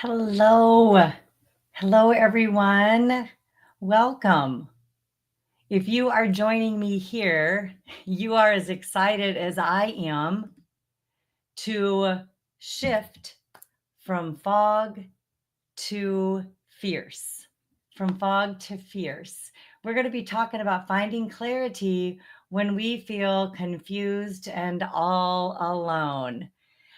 Hello. Hello, everyone. Welcome. If you are joining me here, you are as excited as I am to shift from fog to fierce. From fog to fierce. We're going to be talking about finding clarity when we feel confused and all alone.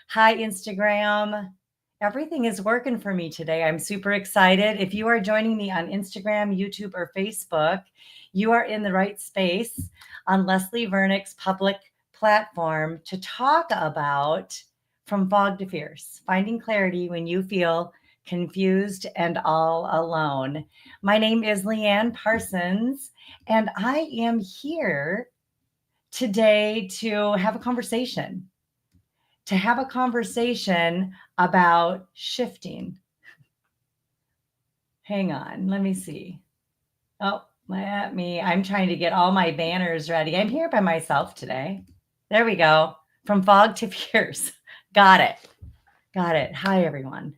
Hi, Instagram. Everything is working for me today. I'm super excited. If you are joining me on Instagram, YouTube, or Facebook, you are in the right space on Leslie Vernick's public platform to talk about From Fog to Fierce, finding clarity when you feel confused and all alone. My name is Leanne Parsons, and I am here today to have a conversation about shifting. Hang on, let me see. Oh, let me. I'm trying to get all my banners ready. I'm here by myself today. There we go. From fog to fierce. Got it. Got it. Hi, everyone.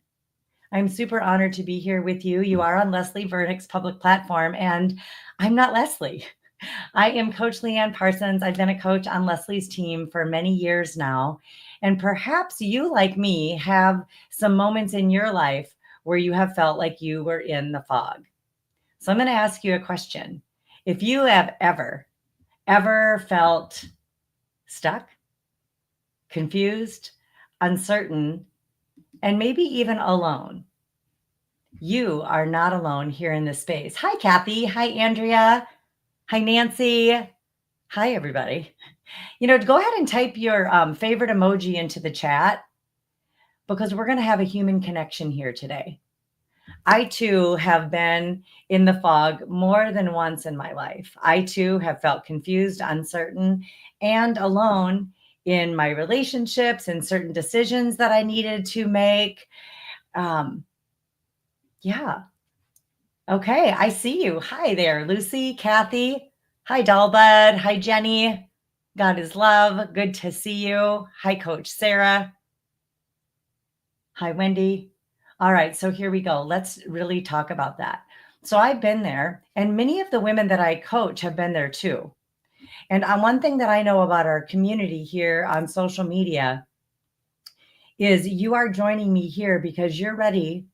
I'm super honored to be here with you. You are on Leslie Vernick's public platform, and I'm not Leslie. I am Coach Leanne Parsons. I've been a coach on Leslie's team for many years now. And perhaps you, like me, have some moments in your life where you have felt like you were in the fog. So I'm going to ask you a question. If you have ever felt stuck, confused, uncertain, and maybe even alone, you are not alone here in this space. Hi, Kathy. Hi, Andrea. Hi, Nancy. Hi, everybody. Go ahead and type your favorite emoji into the chat because we're going to have a human connection here today. I too have been in the fog more than once in my life. I too have felt confused, uncertain, and alone in my relationships and certain decisions that I needed to make. Um, yeah. Okay. I see you. Hi there, Lucy, Kathy. Hi, Dollbud. Hi, Jenny. God is love. Good to see you. Hi, Coach Sarah. Hi, Wendy. All right, so here we go. Let's really talk about that. So I've been there, and many of the women that I coach have been there too. And one thing that I know about our community here on social media is you are joining me here because you're ready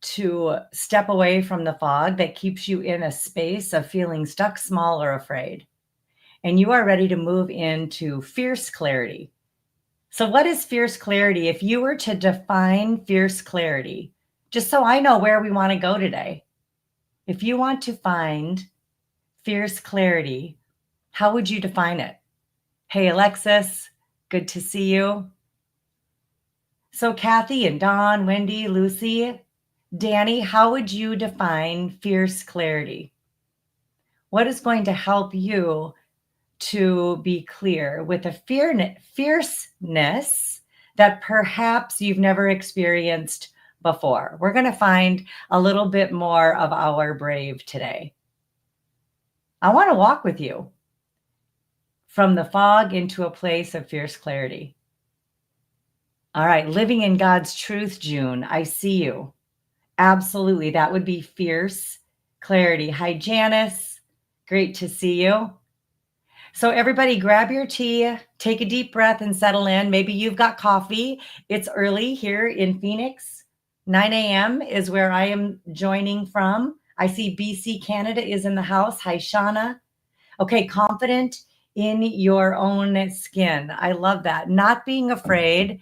to step away from the fog that keeps you in a space of feeling stuck, small, or afraid. And you are ready to move into fierce clarity. So, what is fierce clarity? If you were to define fierce clarity, just so I know where we want to go today, if you want to find fierce clarity, how would you define it? Hey, Alexis, good to see you. So, Kathy and Dawn, Wendy, Lucy, Danny, how would you define fierce clarity? What is going to help you to be clear with a fierceness that perhaps you've never experienced before? We're going to find a little bit more of our brave today. I want to walk with you from the fog into a place of fierce clarity. All right, living in God's truth, June. I see you. Absolutely. That would be fierce clarity. Hi, Janice. Great to see you. So everybody grab your tea, take a deep breath and settle in. Maybe you've got coffee. It's early here in Phoenix. 9 a.m. is where I am joining from. I see BC Canada is in the house. Hi, Shauna. Okay, confident in your own skin. I love that. Not being afraid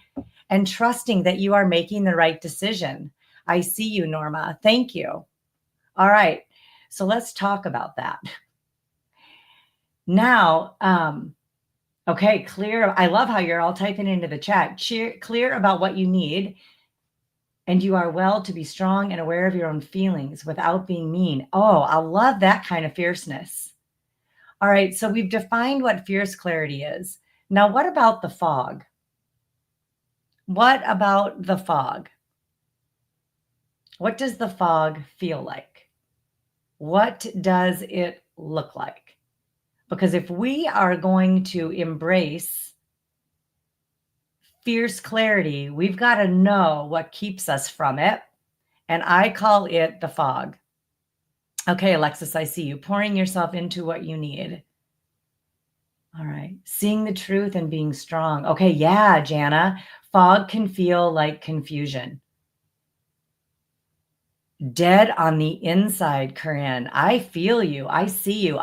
and trusting that you are making the right decision. I see you, Norma. Thank you. All right. So let's talk about that. Now, okay, clear. I love how you're all typing into the chat. Clear about what you need. And you are well to be strong and aware of your own feelings without being mean. Oh, I love that kind of fierceness. All right, so we've defined what fierce clarity is. Now, what about the fog? What about the fog? What does the fog feel like? What does it look like? Because if we are going to embrace fierce clarity, we've got to know what keeps us from it. And I call it the fog. Okay, Alexis, I see you pouring yourself into what you need. All right. Seeing the truth and being strong. Okay, yeah, Jana. Fog can feel like confusion. Dead on the inside, Corinne. I feel you. I see you.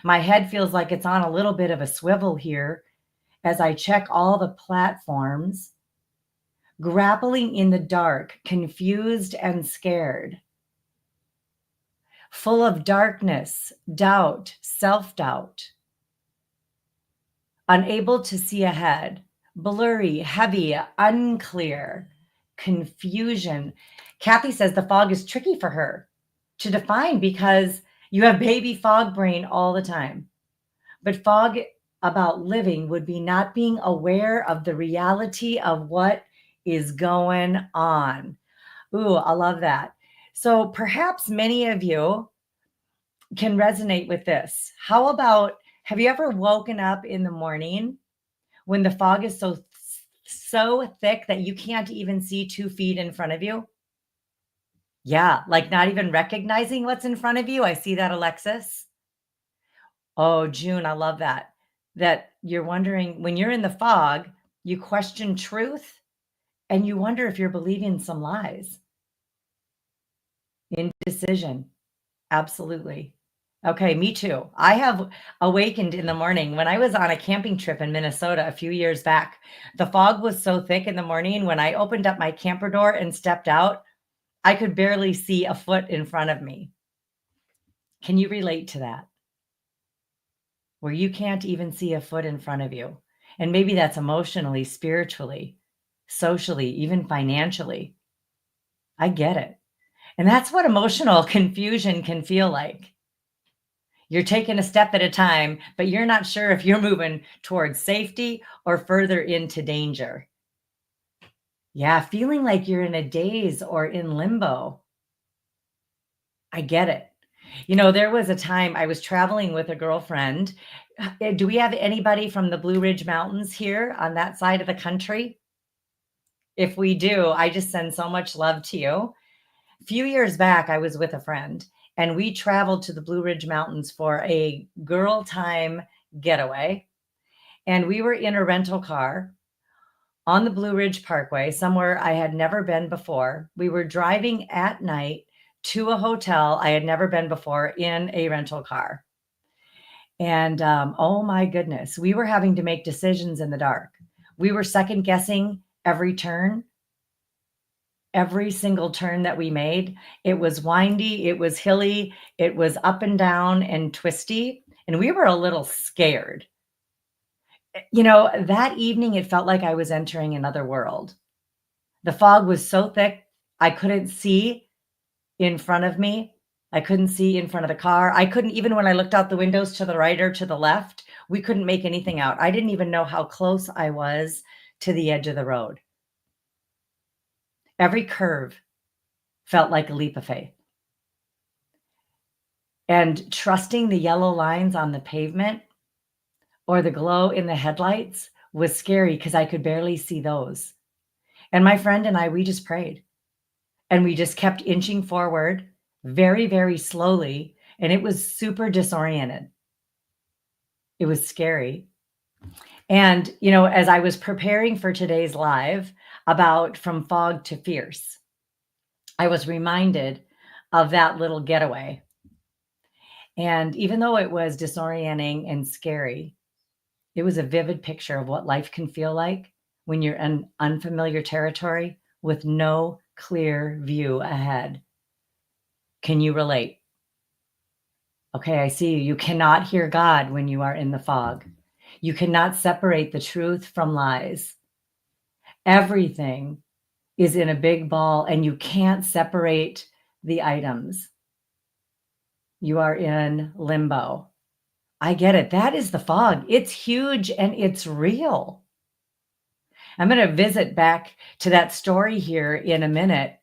My head feels like it's on a little bit of a swivel here as I check all the platforms, grappling in the dark, confused and scared, full of darkness, doubt, self-doubt, unable to see ahead, blurry, heavy, unclear, confusion. Kathy says the fog is tricky for her to define because you have baby fog brain all the time. But fog about living would be not being aware of the reality of what is going on. Ooh, I love that. So perhaps many of you can resonate with this. How about, have you ever woken up in the morning when the fog is so thick that you can't even see 2 feet in front of you? Yeah, like not even recognizing what's in front of you. I see that, Alexis. Oh, June, I love that. That you're wondering when you're in the fog, you question truth and you wonder if you're believing some lies. Indecision. Absolutely. Okay, me too. I have awakened in the morning when I was on a camping trip in Minnesota a few years back. The fog was so thick in the morning when I opened up my camper door and stepped out, I could barely see a foot in front of me. Can you relate to that? Where you can't even see a foot in front of you. And maybe that's emotionally, spiritually, socially, even financially. I get it. And that's what emotional confusion can feel like. You're taking a step at a time, but you're not sure if you're moving towards safety or further into danger. Yeah, feeling like you're in a daze or in limbo. I get it. You know, there was a time I was traveling with a girlfriend. Do we have anybody from the Blue Ridge Mountains here on that side of the country? If we do, I just send so much love to you. A few years back, I was with a friend and we traveled to the Blue Ridge Mountains for a girl time getaway. And we were in a rental car on the Blue Ridge Parkway, somewhere I had never been before. We were driving at night to a hotel I had never been before in a rental car. And oh my goodness, we were having to make decisions in the dark. We were second guessing every turn, every single turn that we made. It was windy, it was hilly, it was up and down and twisty. And we were a little scared. You know, that evening, it felt like I was entering another world. The fog was so thick, I couldn't see in front of me. I couldn't see in front of the car. I couldn't, even when I looked out the windows to the right or to the left, we couldn't make anything out. I didn't even know how close I was to the edge of the road. Every curve felt like a leap of faith. And trusting the yellow lines on the pavement or the glow in the headlights was scary because I could barely see those. And my friend and I, we just prayed and we just kept inching forward very, very slowly. And it was super disoriented. It was scary. And, you know, as I was preparing for today's live about From Fog to Fierce, I was reminded of that little getaway. And even though it was disorienting and scary, it was a vivid picture of what life can feel like when you're in unfamiliar territory with no clear view ahead. Can you relate? Okay, I see you. You cannot hear God when you are in the fog. You cannot separate the truth from lies. Everything is in a big ball and you can't separate the items. You are in limbo. I get it. That is the fog. It's huge and it's real. I'm going to visit back to that story here in a minute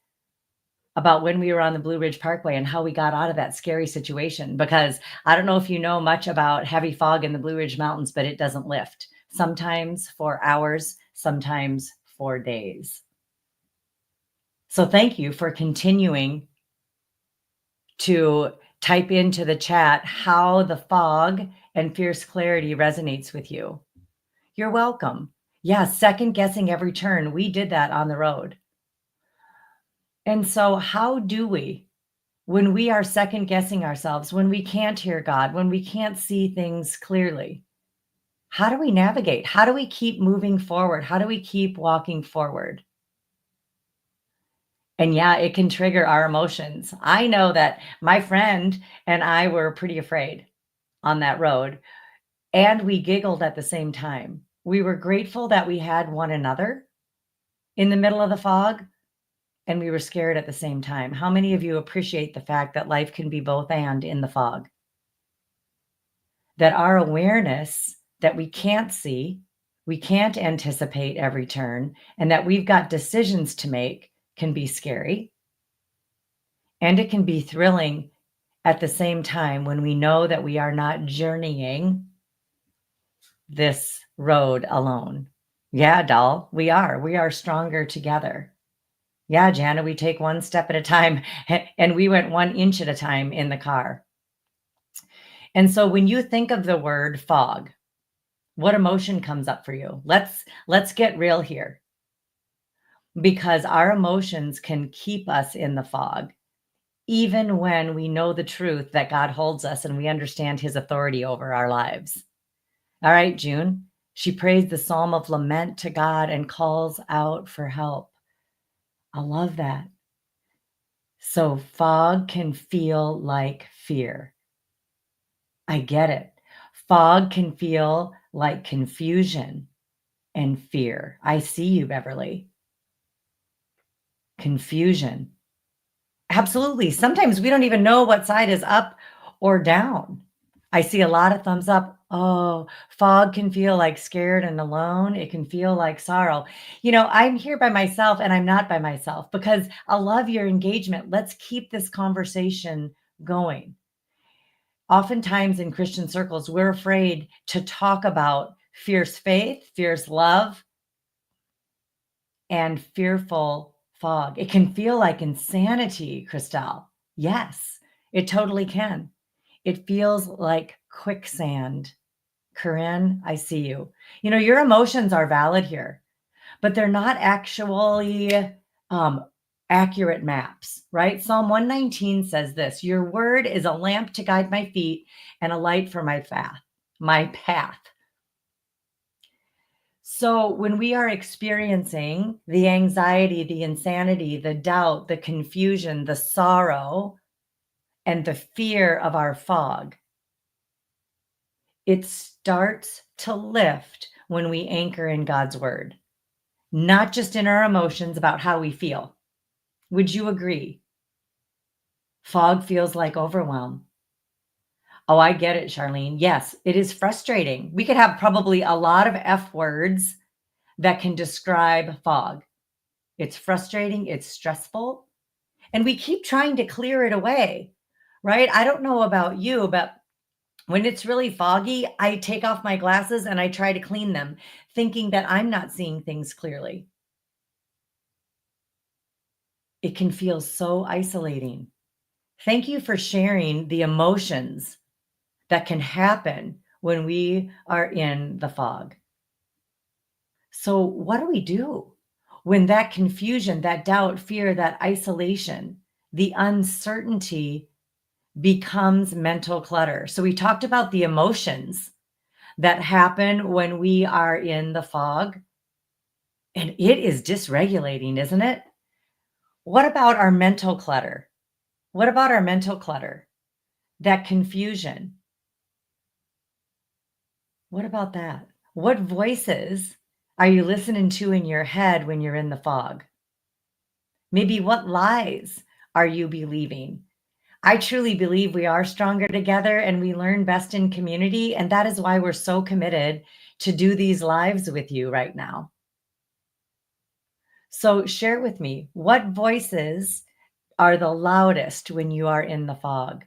about when we were on the Blue Ridge Parkway and how we got out of that scary situation. Because I don't know if you know much about heavy fog in the Blue Ridge Mountains, but it doesn't lift. Sometimes for hours, sometimes for days. So thank you for continuing to type into the chat how the fog and fierce clarity resonates with you. You're welcome. Yeah, second guessing every turn. We did that on the road. And so, how do we, when we are second guessing ourselves, when we can't hear God, when we can't see things clearly, how do we navigate? How do we keep moving forward? How do we keep walking forward? And yeah, it can trigger our emotions. I know that my friend and I were pretty afraid on that road, and we giggled at the same time. We were grateful that we had one another in the middle of the fog, and we were scared at the same time. How many of you appreciate the fact that life can be both and in the fog? That our awareness that we can't see, we can't anticipate every turn, and that we've got decisions to make can be scary. And it can be thrilling at the same time when we know that we are not journeying this road alone. Yeah, doll, we are. We are stronger together. Yeah, Jana, we take one step at a time, and we went 1 inch at a time in the car. And so when you think of the word fog, what emotion comes up for you? Let's get real here, because our emotions can keep us in the fog even when we know the truth that God holds us and we understand his authority over our lives. All right, June, she prays the Psalm of Lament to God and calls out for help. I love that. So fog can feel like fear. I get it. Fog can feel like confusion and fear. I see you, Beverly. Confusion. Absolutely. Sometimes we don't even know what side is up or down. I see a lot of thumbs up. Oh, fog can feel like scared and alone. It can feel like sorrow. You know, I'm here by myself and I'm not by myself because I love your engagement. Let's keep this conversation going. Oftentimes in Christian circles, we're afraid to talk about fierce faith, fierce love, and fearful fog. It can feel like insanity, Christelle. Yes, it totally can. It feels like quicksand. Corinne, I see you. You know, your emotions are valid here, but they're not actually accurate maps, right? Psalm 119 says this, your word is a lamp to guide my feet and a light for my path. So when we are experiencing the anxiety, the insanity, the doubt, the confusion, the sorrow, and the fear of our fog, it starts to lift when we anchor in God's word, not just in our emotions about how we feel. Would you agree? Fog feels like overwhelm. Oh, I get it, Charlene. Yes, it is frustrating. We could have probably a lot of F words that can describe fog. It's frustrating, it's stressful, and we keep trying to clear it away, right? I don't know about you, but when it's really foggy, I take off my glasses and I try to clean them, thinking that I'm not seeing things clearly. It can feel so isolating. Thank you for sharing the emotions that can happen when we are in the fog. So, what do we do when that confusion, that doubt, fear, that isolation, the uncertainty becomes mental clutter? So, we talked about the emotions that happen when we are in the fog, and it is dysregulating, isn't it? What about our mental clutter? What about our mental clutter? That confusion. What about that? What voices are you listening to in your head when you're in the fog? Maybe what lies are you believing? I truly believe we are stronger together and we learn best in community. And that is why we're so committed to do these lives with you right now. So share with me, what voices are the loudest when you are in the fog?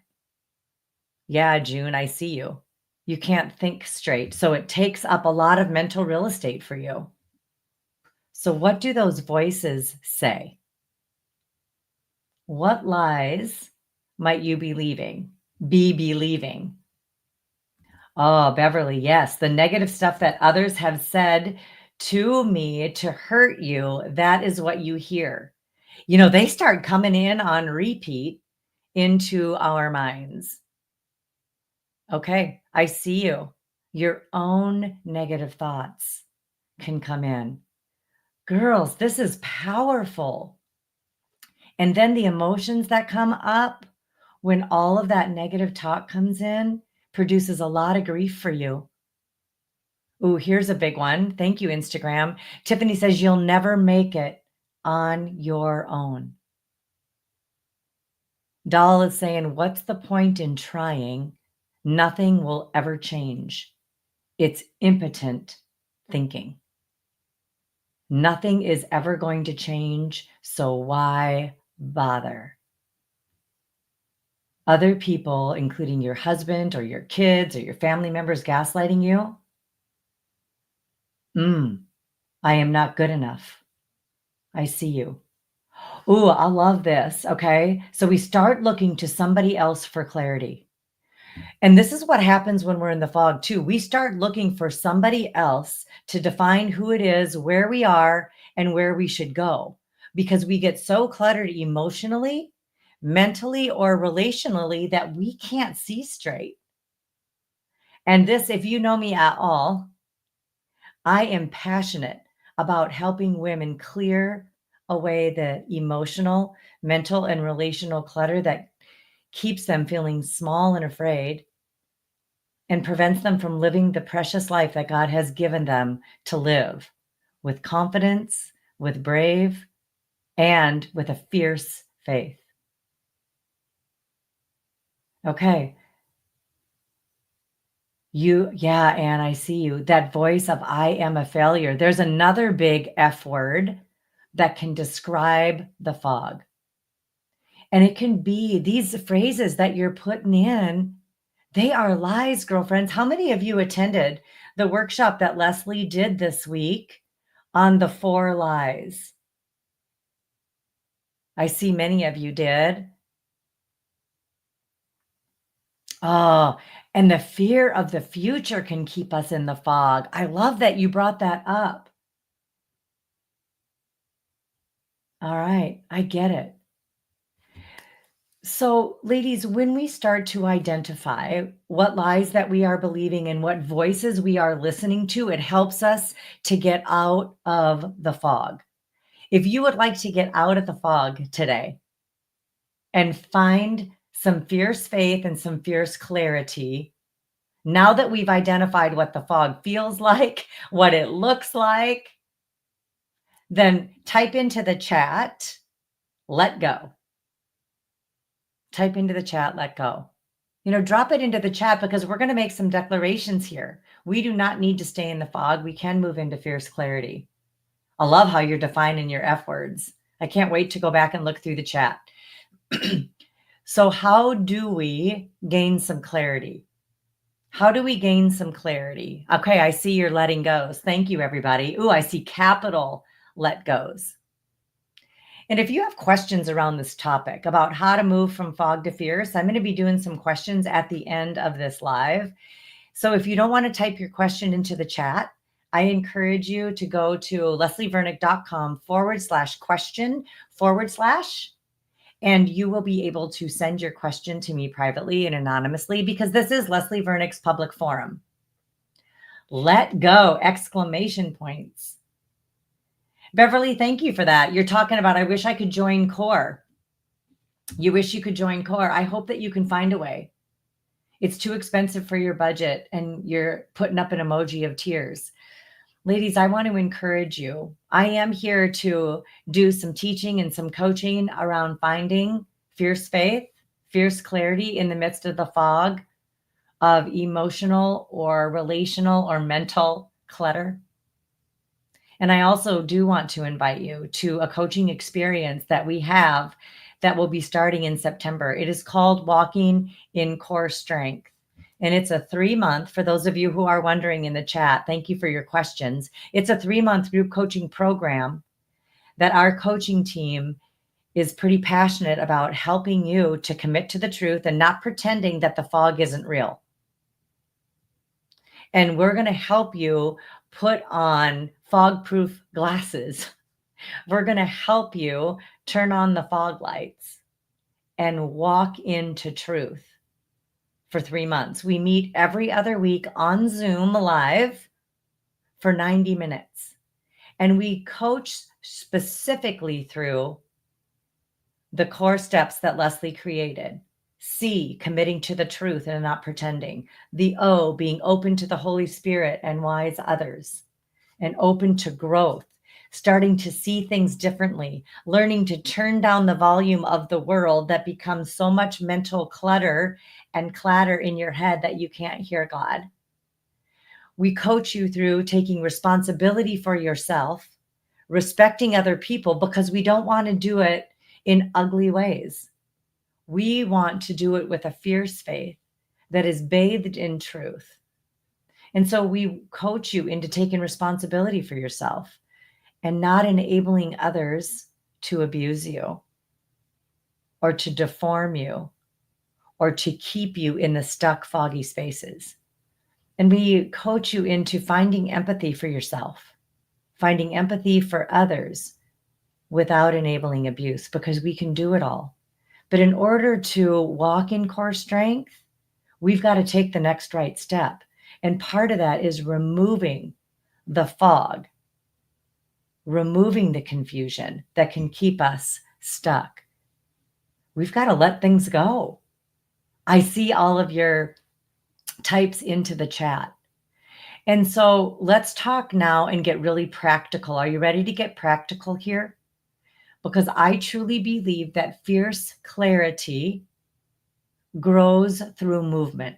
Yeah, June, I see you. You can't think straight. So it takes up a lot of mental real estate for you. So, what do those voices say? What lies might you be believing? Oh, Beverly, yes. The negative stuff that others have said to me to hurt you, that is what you hear. They start coming in on repeat into our minds. Okay, I see you. Your own negative thoughts can come in. Girls, this is powerful. And then the emotions that come up when all of that negative talk comes in produces a lot of grief for you. Ooh, here's a big one. Thank you, Instagram. Tiffany says you'll never make it on your own. Doll is saying, what's the point in trying? Nothing will ever change. It's impotent thinking. Nothing is ever going to change, so why bother? Other people, including your husband or your kids or your family members, gaslighting you. I am not good enough. I see you. Ooh, I love this. Okay. So we start looking to somebody else for clarity. And this is what happens when we're in the fog, too. We start looking for somebody else to define who it is, where we are, and where we should go, because we get so cluttered emotionally, mentally, or relationally that we can't see straight. And this, if you know me at all, I am passionate about helping women clear away the emotional, mental, and relational clutter that keeps them feeling small and afraid and prevents them from living the precious life that God has given them to live with confidence, with brave, and with a fierce faith. Okay. Anne, I see you. That voice of I am a failure. There's another big F word that can describe the fog. And it can be these phrases that you're putting in, they are lies, girlfriends. How many of you attended the workshop that Leslie did this week on the 4 lies? I see many of you did. Oh, and the fear of the future can keep us in the fog. I love that you brought that up. All right, I get it. So, ladies, when we start to identify what lies that we are believing and what voices we are listening to, it helps us to get out of the fog. If you would like to get out of the fog today and find some fierce faith and some fierce clarity, now that we've identified what the fog feels like, what it looks like, then type into the chat, let go. Type into the chat, let go. Drop it into the chat because we're going to make some declarations here. We do not need to stay in the fog. We can move into fierce clarity. I love how you're defining your F words. I can't wait to go back and look through the chat. So how do we gain some clarity? How do we gain some clarity? Okay, I see your letting goes. Thank you, everybody. Ooh, I see capital let goes. And if you have questions around this topic about how to move from fog to fierce, I'm going to be doing some questions at the end of this live. So if you don't want to type your question into the chat, I encourage you to go to leslievernick.com/question/ and you will be able to send your question to me privately and anonymously because this is Leslie Vernick's public forum. Let go! Exclamation points. Beverly, thank you for that. You're talking about, I wish I could join CORE. You wish you could join CORE. I hope that you can find a way. It's too expensive for your budget and you're putting up an emoji of tears. Ladies, I want to encourage you. I am here to do some teaching and some coaching around finding fierce faith, fierce clarity in the midst of the fog of emotional or relational or mental clutter. And I also do want to invite you to a coaching experience that we have that will be starting in September. It is called Walking in Core Strength. And it's a 3-month, for those of you who are wondering in the chat, thank you for your questions. It's a 3-month group coaching program that our coaching team is pretty passionate about helping you to commit to the truth and not pretending that the fog isn't real. And we're going to help you put on fog-proof glasses. We're going to help you turn on the fog lights and walk into truth for 3 months. We meet every other week on Zoom live for 90 minutes. And we coach specifically through the core steps that Leslie created. C, committing to the truth and not pretending. The O, being open to the Holy Spirit and wise others, and open to growth, starting to see things differently, learning to turn down the volume of the world that becomes so much mental clutter and clatter in your head that you can't hear God. We coach you through taking responsibility for yourself, respecting other people, because we don't want to do it in ugly ways. We want to do it with a fierce faith that is bathed in truth. And so we coach you into taking responsibility for yourself and not enabling others to abuse you or to deform you or to keep you in the stuck, foggy spaces. And we coach you into finding empathy for yourself, finding empathy for others without enabling abuse, because we can do it all. But in order to walk in core strength, we've got to take the next right step. And part of that is removing the fog, removing the confusion that can keep us stuck. We've got to let things go. I see all of your types into the chat. And so let's talk now and get really practical. Are you ready to get practical here? Because I truly believe that fierce clarity grows through movement.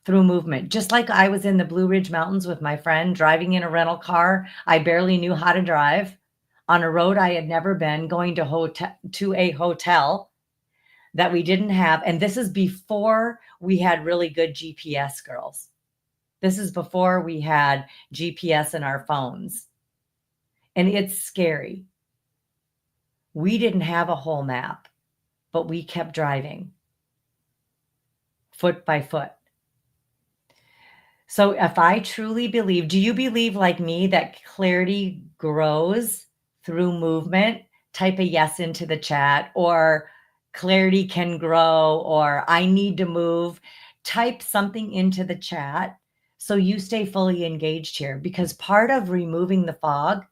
Through movement. Just like I was in the Blue Ridge Mountains with my friend, driving in a rental car. I barely knew how to drive on a road I had never been, going to a hotel that we didn't have. And this is before we had really good GPS, girls. This is before we had GPS in our phones. And it's scary. We didn't have a whole map, but we kept driving foot by foot. So if I truly believe, do you believe like me that clarity grows through movement? Type a yes into the chat, or clarity can grow, or I need to move. Type something into the chat so you stay fully engaged here, because part of removing the fog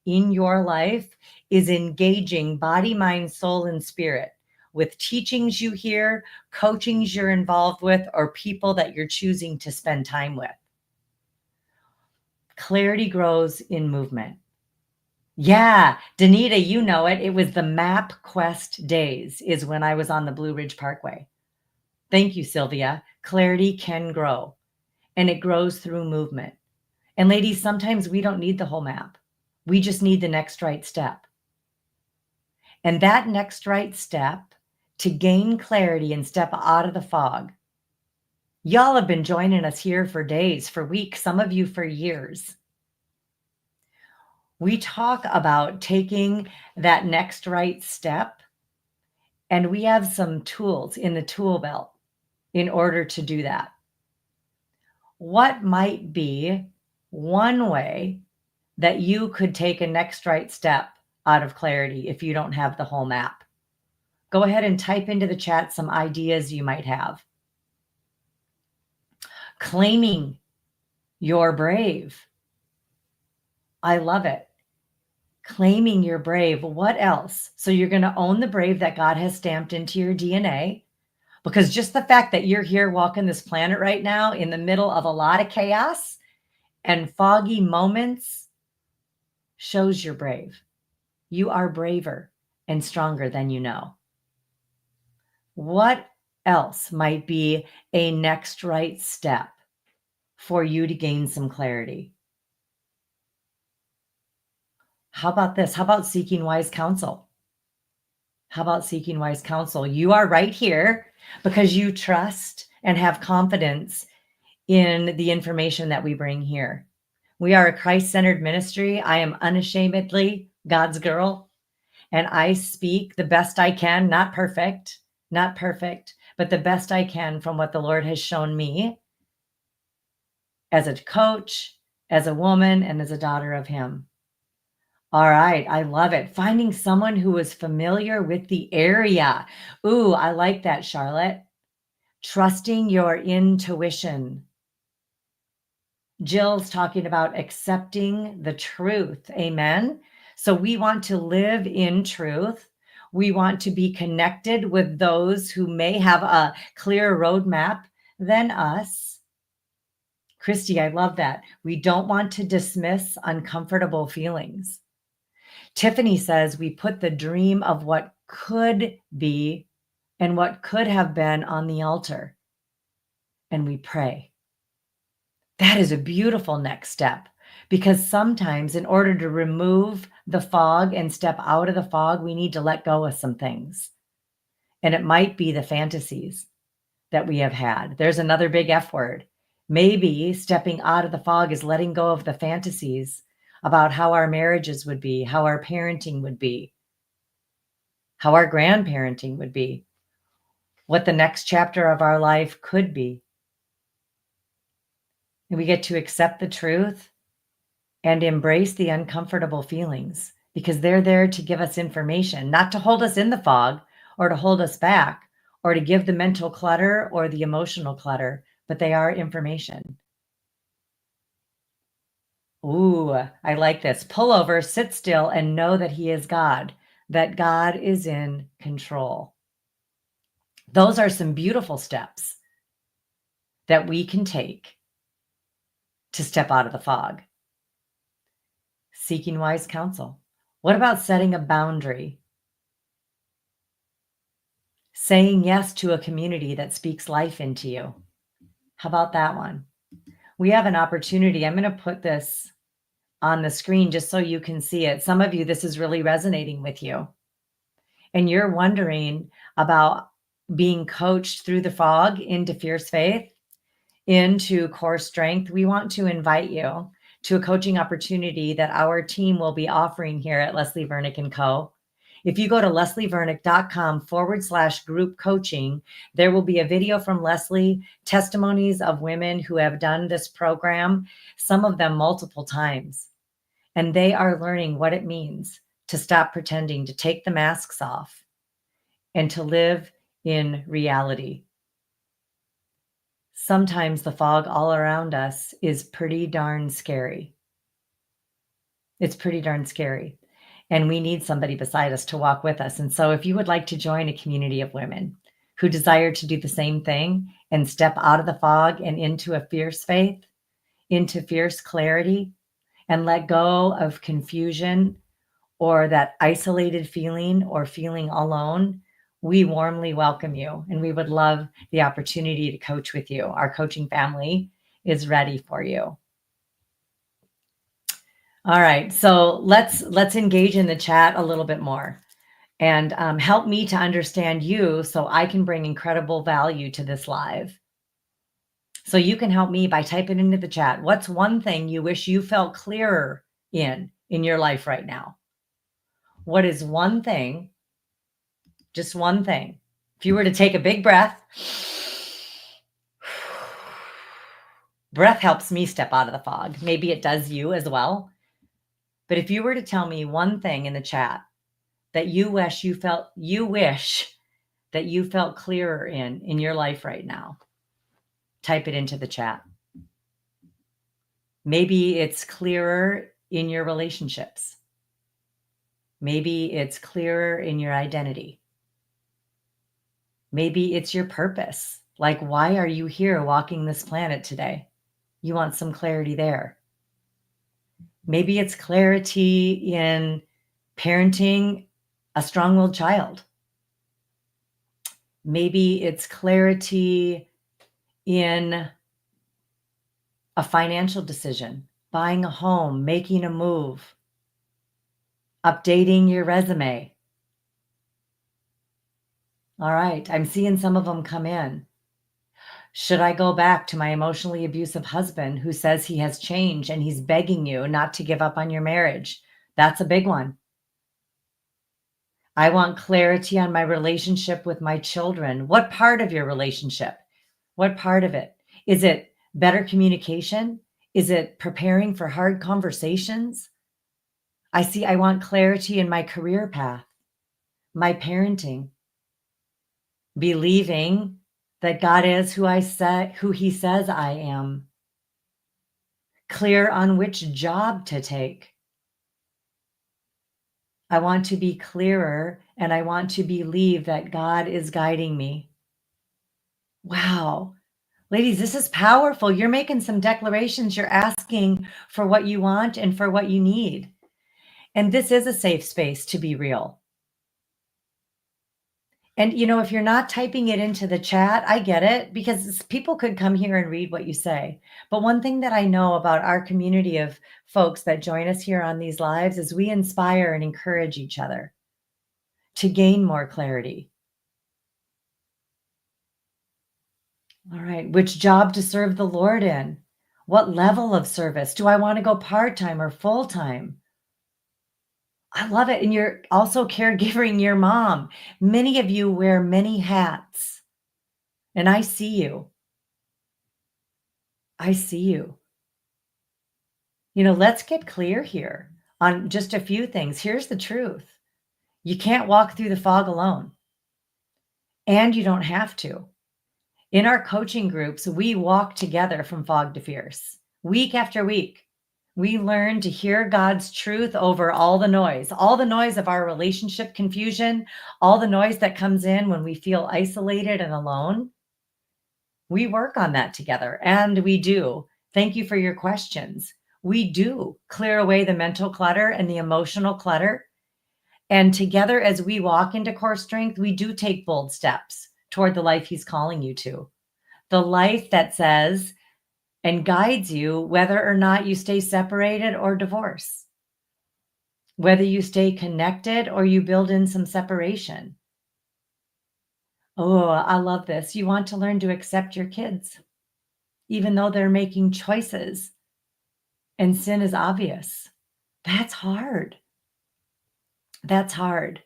in your life is engaging body, mind, soul, and spirit with teachings you hear, coachings you're involved with, or people that you're choosing to spend time with. Clarity grows in movement. Yeah, Danita, you know it. It was the MapQuest days is when I was on the Blue Ridge Parkway. Thank you, Sylvia. Clarity can grow, and it grows through movement. And ladies, sometimes we don't need the whole map. We just need the next right step. And that next right step to gain clarity and step out of the fog. Y'all have been joining us here for days, for weeks, some of you for years. We talk about taking that next right step, and we have some tools in the tool belt in order to do that. What might be one way that you could take a next right step out of clarity if you don't have the whole map? Go ahead and type into the chat some ideas you might have. Claiming you're brave. I love it. Claiming you're brave. What else? So you're going to own the brave that God has stamped into your DNA, because just the fact that you're here walking this planet right now in the middle of a lot of chaos and foggy moments shows you're brave. You are braver and stronger than you know. What else might be a next right step for you to gain some clarity? How about this? How about seeking wise counsel? How about seeking wise counsel? You are right here because you trust and have confidence in the information that we bring here. We are a Christ-centered ministry. I am unashamedly God's girl, and I speak the best I can, not perfect, but the best I can from what the Lord has shown me as a coach, as a woman, and as a daughter of Him. All right, I love it. Finding someone who is familiar with the area. Ooh, I like that, Charlotte. Trusting your intuition. Jill's talking about accepting the truth. Amen. So we want to live in truth. We want to be connected with those who may have a clearer roadmap than us. Christy, I love that. We don't want to dismiss uncomfortable feelings. Tiffany says we put the dream of what could be and what could have been on the altar, and we pray. That is a beautiful next step, because sometimes in order to remove the fog and step out of the fog, we need to let go of some things. And it might be the fantasies that we have had. There's another big F word. Maybe stepping out of the fog is letting go of the fantasies about how our marriages would be, how our parenting would be, how our grandparenting would be, what the next chapter of our life could be. And we get to accept the truth and embrace the uncomfortable feelings, because they're there to give us information, not to hold us in the fog or to hold us back or to give the mental clutter or the emotional clutter, but they are information. Ooh, I like this. Pull over, sit still, and know that He is God, that God is in control. Those are some beautiful steps that we can take to step out of the fog. Seeking wise counsel. What about setting a boundary? Saying yes to a community that speaks life into you. How about that one? We have an opportunity. I'm going to put this on the screen just so you can see it. Some of you, this is really resonating with you, and you're wondering about being coached through the fog into fierce faith, into core strength. We want to invite you to a coaching opportunity that our team will be offering here at Leslie Vernick & Co. If you go to leslievernick.com/group coaching, there will be a video from Leslie, testimonies of women who have done this program, some of them multiple times. And they are learning what it means to stop pretending, to take the masks off, and to live in reality. Sometimes the fog all around us is pretty darn scary. It's pretty darn scary. And we need somebody beside us to walk with us. And so if you would like to join a community of women who desire to do the same thing and step out of the fog and into a fierce faith, into fierce clarity, and let go of confusion or that isolated feeling or feeling alone, we warmly welcome you. And we would love the opportunity to coach with you. Our coaching family is ready for you. All right, so let's engage in the chat a little bit more, and help me to understand you so I can bring incredible value to this live. So you can help me by typing into the chat, what's one thing you wish you felt clearer in your life right now? What is one thing, just one thing? If you were to take a big breath, breath helps me step out of the fog. Maybe it does you as well. But if you were to tell me one thing in the chat that you wish that you felt clearer in your life right now, type it into the chat. Maybe it's clearer in your relationships. Maybe it's clearer in your identity. Maybe it's your purpose. Like, why are you here walking this planet today? You want some clarity there. Maybe it's clarity in parenting a strong-willed child. Maybe it's clarity in a financial decision, buying a home, making a move, updating your resume. All right, I'm seeing some of them come in. Should I go back to my emotionally abusive husband who says he has changed and he's begging you not to give up on your marriage? That's a big one. I want clarity on my relationship with my children. What part of your relationship? What part of it? Is it better communication? Is it preparing for hard conversations? I want clarity in my career path, my parenting, believing that God is who he says I am, clear on which job to take. I want to be clearer and I want to believe that God is guiding me. Wow. Ladies, this is powerful. You're making some declarations. You're asking for what you want and for what you need. And this is a safe space to be real. And, if you're not typing it into the chat, I get it because people could come here and read what you say. But one thing that I know about our community of folks that join us here on these lives is we inspire and encourage each other to gain more clarity. All right. Which job to serve the Lord in? What level of service? Do I want to go part-time or full-time? I love it. And you're also caregiving your mom. Many of you wear many hats, and I see you. I see you. Let's get clear here on just a few things. Here's the truth. You can't walk through the fog alone, and you don't have to. In our coaching groups, we walk together from fog to fierce. Week after week, we learn to hear God's truth over all the noise of our relationship confusion, all the noise that comes in when we feel isolated and alone. We work on that together, and we do. Thank you for your questions. We do clear away the mental clutter and the emotional clutter. And together, as we walk into core strength, we do take bold steps toward the life He's calling you to. The life that says and guides you whether or not you stay separated or divorce, whether you stay connected or you build in some separation. Oh, I love this. You want to learn to accept your kids, even though they're making choices and sin is obvious. That's hard. That's hard.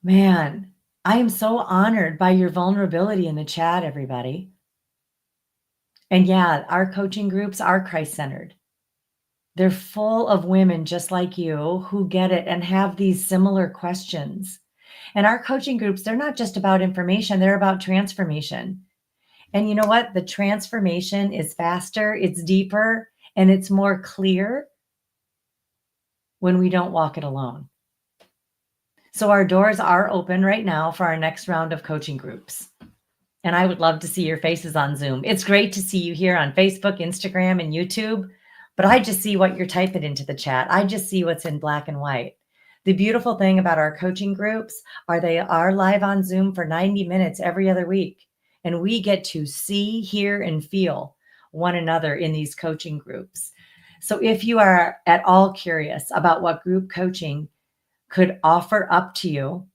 Man, I am so honored by your vulnerability in the chat, everybody. And yeah, our coaching groups are Christ-centered. They're full of women just like you who get it and have these similar questions. And our coaching groups, they're not just about information, they're about transformation. And you know what? The transformation is faster, it's deeper, and it's more clear when we don't walk it alone. So our doors are open right now for our next round of coaching groups. And I would love to see your faces on Zoom. It's great to see you here on Facebook, Instagram, and YouTube, but I just see what you're typing into the chat. I just see what's in black and white. The beautiful thing about our coaching groups are they are live on Zoom for 90 minutes every other week. And we get to see, hear, and feel one another in these coaching groups. So if you are at all curious about what group coaching could offer up to you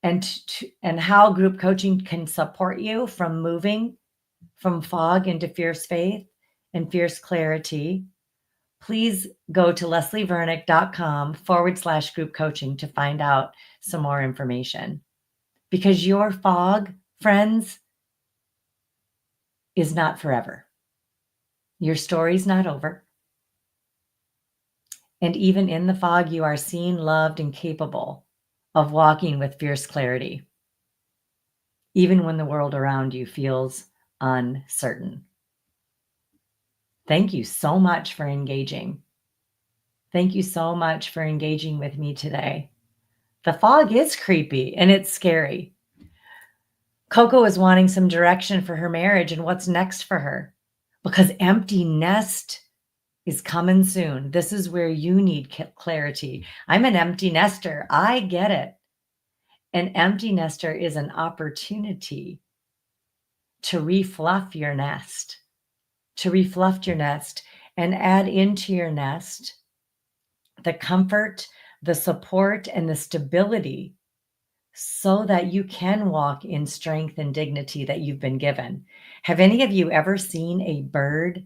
and how group coaching can support you from moving from fog into fierce faith and fierce clarity, please go to leslievernick.com/group coaching to find out some more information. Because your fog, friends, is not forever. Your story's not over. And even in the fog, you are seen, loved, and capable of walking with fierce clarity, even when the world around you feels uncertain. Thank you so much for engaging. Thank you so much for engaging with me today. The fog is creepy and it's scary. Coco is wanting some direction for her marriage and what's next for her because empty nest is coming soon. This is where you need clarity. I'm an empty nester. I get it. An empty nester is an opportunity to refluff your nest, and add into your nest the comfort, the support, and the stability so that you can walk in strength and dignity that you've been given. Have any of you ever seen a bird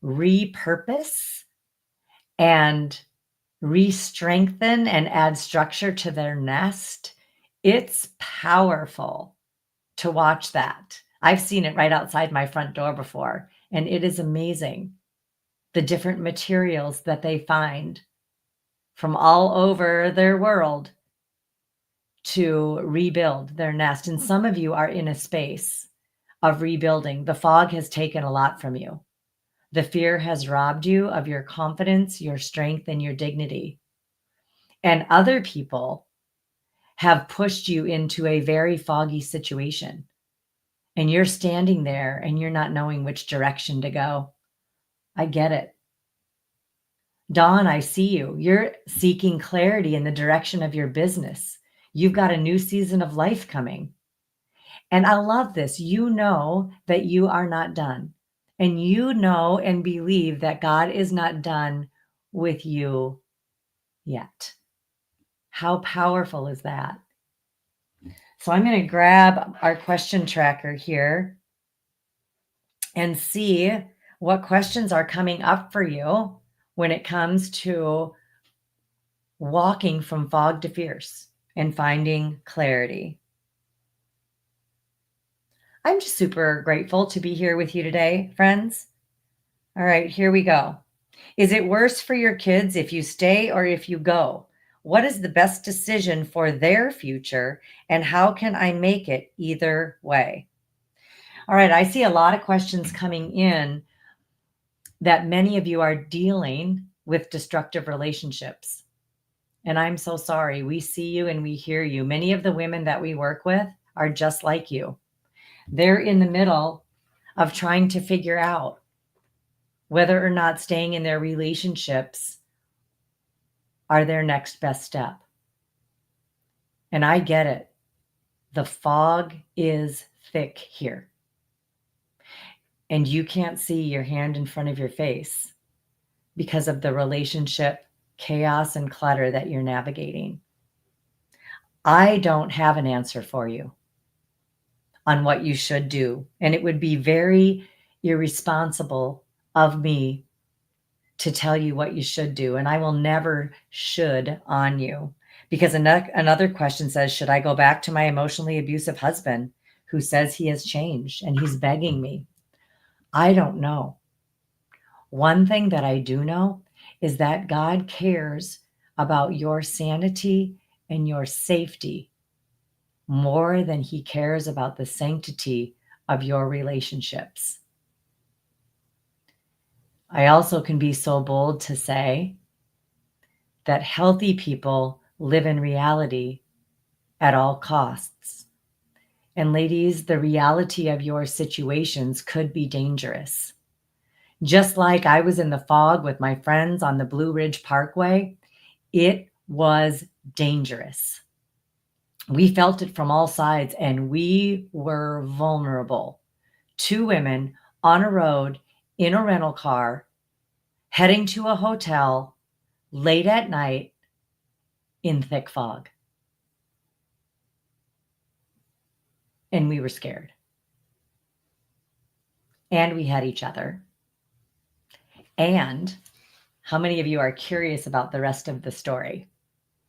repurpose and re-strengthen and add structure to their nest? It's powerful to watch that. I've seen it right outside my front door before, and it is amazing the different materials that they find from all over their world to rebuild their nest. And some of you are in a space of rebuilding. The fog has taken a lot from you. The fear has robbed you of your confidence, your strength, and your dignity. And other people have pushed you into a very foggy situation. And you're standing there and you're not knowing which direction to go. I get it. Dawn, I see you. You're seeking clarity in the direction of your business. You've got a new season of life coming. And I love this. You know that you are not done. And you know and believe that God is not done with you yet. How powerful is that? So I'm going to grab our question tracker here and see what questions are coming up for you when it comes to walking from fog to fierce and finding clarity. I'm just super grateful to be here with you today, friends. All right, here we go. Is it worse for your kids if you stay or if you go? What is the best decision for their future, and how can I make it either way? All right, I see a lot of questions coming in that many of you are dealing with destructive relationships. And I'm so sorry. We see you and we hear you. Many of the women that we work with are just like you. They're in the middle of trying to figure out whether or not staying in their relationships are their next best step. And I get it. The fog is thick here. And you can't see your hand in front of your face because of the relationship chaos and clutter that you're navigating. I don't have an answer for you on what you should do. And it would be very irresponsible of me to tell you what you should do. And I will never should on you. Because another question says, should I go back to my emotionally abusive husband who says he has changed and he's begging me? I don't know. One thing that I do know is that God cares about your sanity and your safety more than he cares about the sanctity of your relationships. I also can be so bold to say that healthy people live in reality at all costs. And ladies, the reality of your situations could be dangerous. Just like I was in the fog with my friends on the Blue Ridge Parkway, it was dangerous. We felt it from all sides and we were vulnerable. Two women on a road in a rental car, heading to a hotel late at night in thick fog. And we were scared. And we had each other. And how many of you are curious about the rest of the story?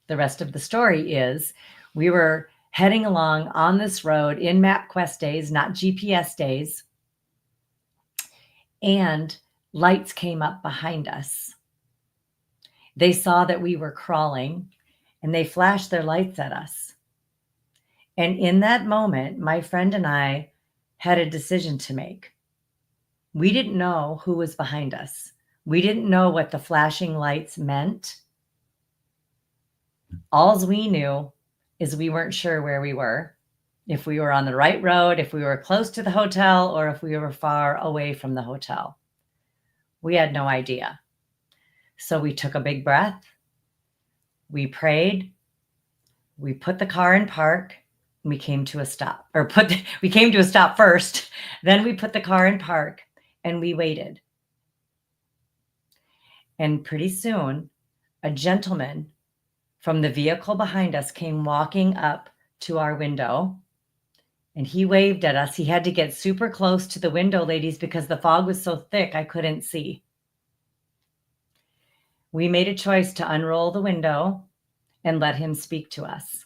The rest of the story is we were heading along on this road in MapQuest days, not GPS days, and lights came up behind us. They saw that we were crawling and they flashed their lights at us. And in that moment, my friend and I had a decision to make. We didn't know who was behind us. We didn't know what the flashing lights meant. All we knew is we weren't sure where we were, if we were on the right road, if we were close to the hotel, or if we were far away from the hotel. We had no idea. So we took a big breath. We prayed. We put the car in park. We came to a stop, we came to a stop first. Then we put the car in park and we waited. And pretty soon, a gentleman from the vehicle behind us came walking up to our window, and he waved at us. He had to get super close to the window, ladies, because the fog was so thick I couldn't see. We made a choice to unroll the window and let him speak to us.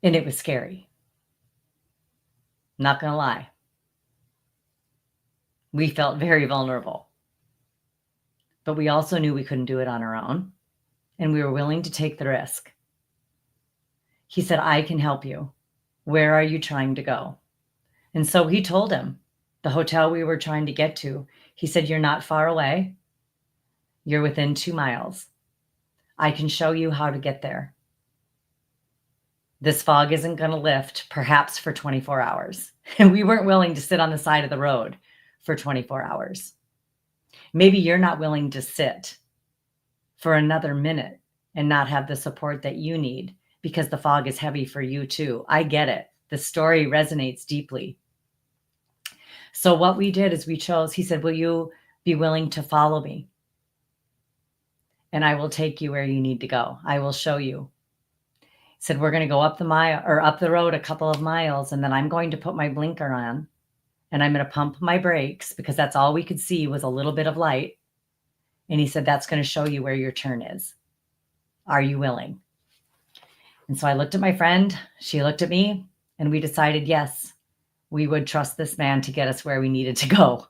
And it was scary. Not gonna lie. We felt very vulnerable. But we also knew we couldn't do it on our own, and we were willing to take the risk. He said, I can help you. Where are you trying to go? And so he told him the hotel we were trying to get to. He said, you're not far away. You're within 2 miles. I can show you how to get there. This fog isn't going to lift, perhaps for 24 hours. And we weren't willing to sit on the side of the road for 24 hours. Maybe you're not willing to sit for another minute and not have the support that you need because the fog is heavy for you too. I get it. The story resonates deeply. So what we did is we chose, he said, will you be willing to follow me? And I will take you where you need to go. I will show you. He said, we're going to go up the road a couple of miles, and then I'm going to put my blinker on and I'm going to pump my brakes because that's all we could see was a little bit of light. And he said, that's going to show you where your turn is. Are you willing? And so I looked at my friend, she looked at me, and we decided, yes, we would trust this man to get us where we needed to go.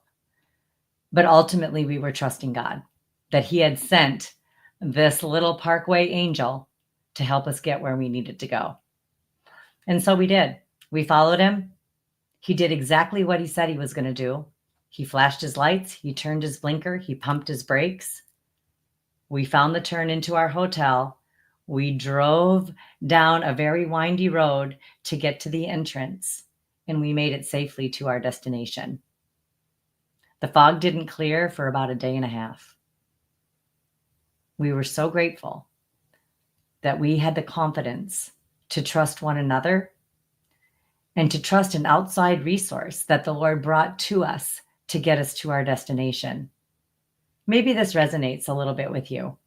But ultimately, we were trusting God, that he had sent this little Parkway angel to help us get where we needed to go. And so we did. We followed him. He did exactly what he said he was going to do. He flashed his lights. He turned his blinker. He pumped his brakes. We found the turn into our hotel. We drove down a very windy road to get to the entrance, and we made it safely to our destination. The fog didn't clear for about a day and a half. We were so grateful that we had the confidence to trust one another and to trust an outside resource that the Lord brought to us to get us to our destination. Maybe this resonates a little bit with you.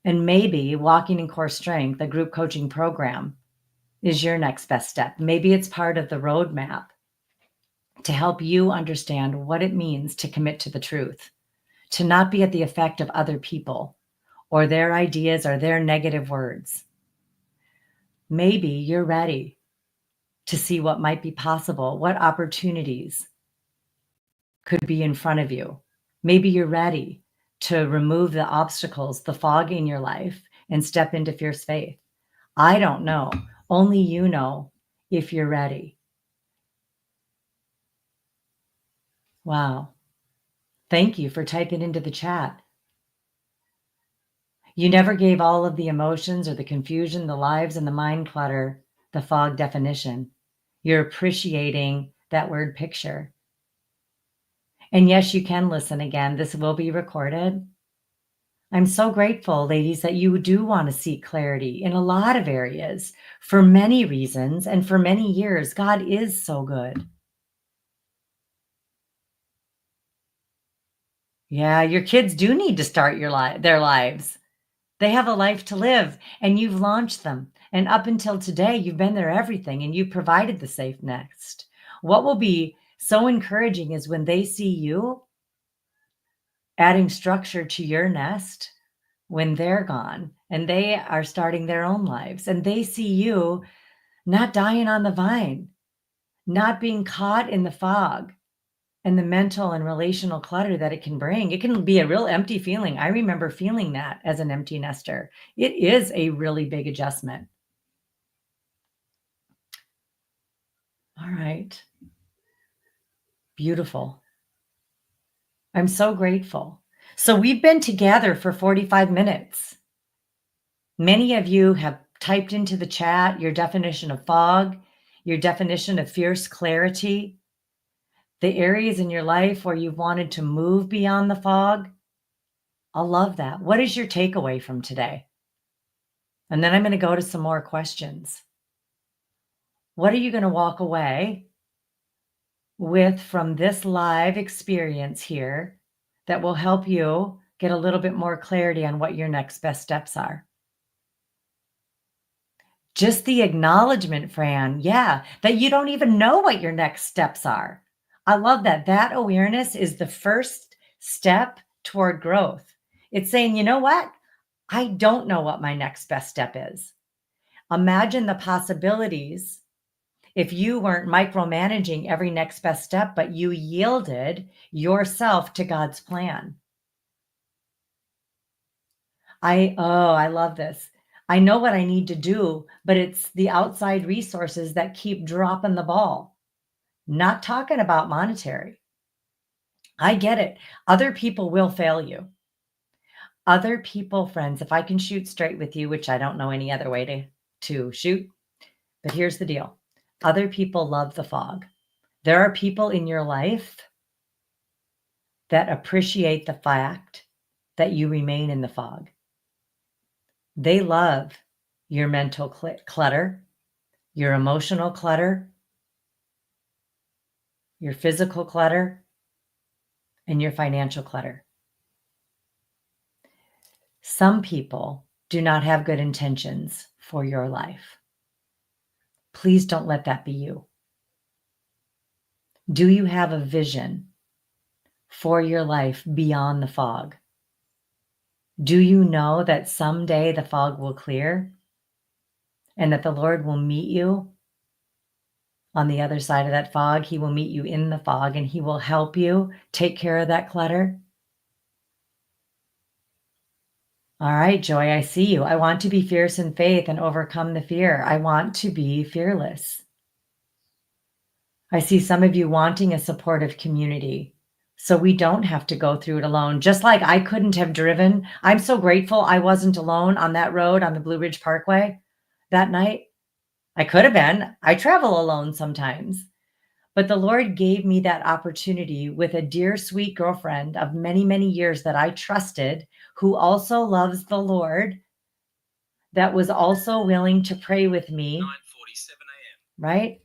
And maybe Walking in Core Strength, a group coaching program, is your next best step. Maybe it's part of the roadmap to help you understand what it means to commit to the truth, to not be at the effect of other people or their ideas or their negative words. Maybe you're ready to see what might be possible, what opportunities could be in front of you. Maybe you're ready to remove the obstacles, the fog in your life, and step into fierce faith. I don't know. Only you know if you're ready. Wow. Thank you for typing into the chat. You never gave all of the emotions or the confusion, the lives and the mind clutter, the fog definition. You're appreciating that word picture. And yes, you can listen again. This will be recorded. I'm so grateful, ladies, that you do want to seek clarity in a lot of areas for many reasons and for many years. God is so good. Yeah, your kids do need to start their lives. They have a life to live, and you've launched them. And up until today, you've been their everything, and you've provided the safe nest. What will be so encouraging is when they see you adding structure to your nest when they're gone and they are starting their own lives, and they see you not dying on the vine, not being caught in the fog and the mental and relational clutter that it can bring. It can be a real empty feeling. I remember feeling that as an empty nester. It is a really big adjustment. All right. Beautiful. I'm so grateful. So we've been together for 45 minutes. Many of you have typed into the chat your definition of fog, your definition of fierce clarity, the areas in your life where you've wanted to move beyond the fog. I love that. What is your takeaway from today? And then I'm going to go to some more questions. What are you going to walk away with from this live experience here that will help you get a little bit more clarity on what your next best steps are. Just the acknowledgement, Fran, yeah, that you don't even know what your next steps are. I love that. That awareness is the first step toward growth. It's saying, you know what? I don't know what my next best step is. Imagine the possibilities if you weren't micromanaging every next best step, but you yielded yourself to God's plan. I love this. I know what I need to do, but it's the outside resources that keep dropping the ball. Not talking about monetary. I get it. Other people will fail you. Other people, friends, if I can shoot straight with you, which I don't know any other way to shoot, but here's the deal. Other people love the fog. There are people in your life that appreciate the fact that you remain in the fog. They love your mental clutter, your emotional clutter, your physical clutter, and your financial clutter. Some people do not have good intentions for your life. Please don't let that be you. Do you have a vision for your life beyond the fog? Do you know that someday the fog will clear and that the Lord will meet you on the other side of that fog? He will meet you in the fog and he will help you take care of that clutter. All right, Joy, I see you. I want to be fierce in faith and overcome the fear. I want to be fearless. I see some of you wanting a supportive community so we don't have to go through it alone. Just like I couldn't have driven. I'm so grateful I wasn't alone on that road on the Blue Ridge Parkway that night. I could have been. I travel alone sometimes. But the Lord gave me that opportunity with a dear, sweet girlfriend of many, many years that I trusted, who also loves the Lord, that was also willing to pray with me. 9:47 a.m. Right?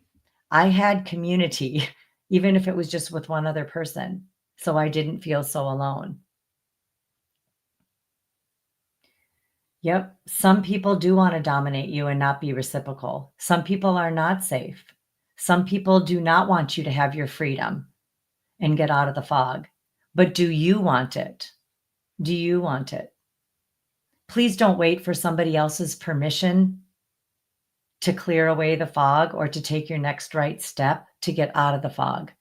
I had community, even if it was just with one other person, so I didn't feel so alone. Yep, some people do want to dominate you and not be reciprocal. Some people are not safe. Some people do not want you to have your freedom and get out of the fog. But do you want it? Do you want it? Please don't wait for somebody else's permission to clear away the fog or to take your next right step to get out of the fog.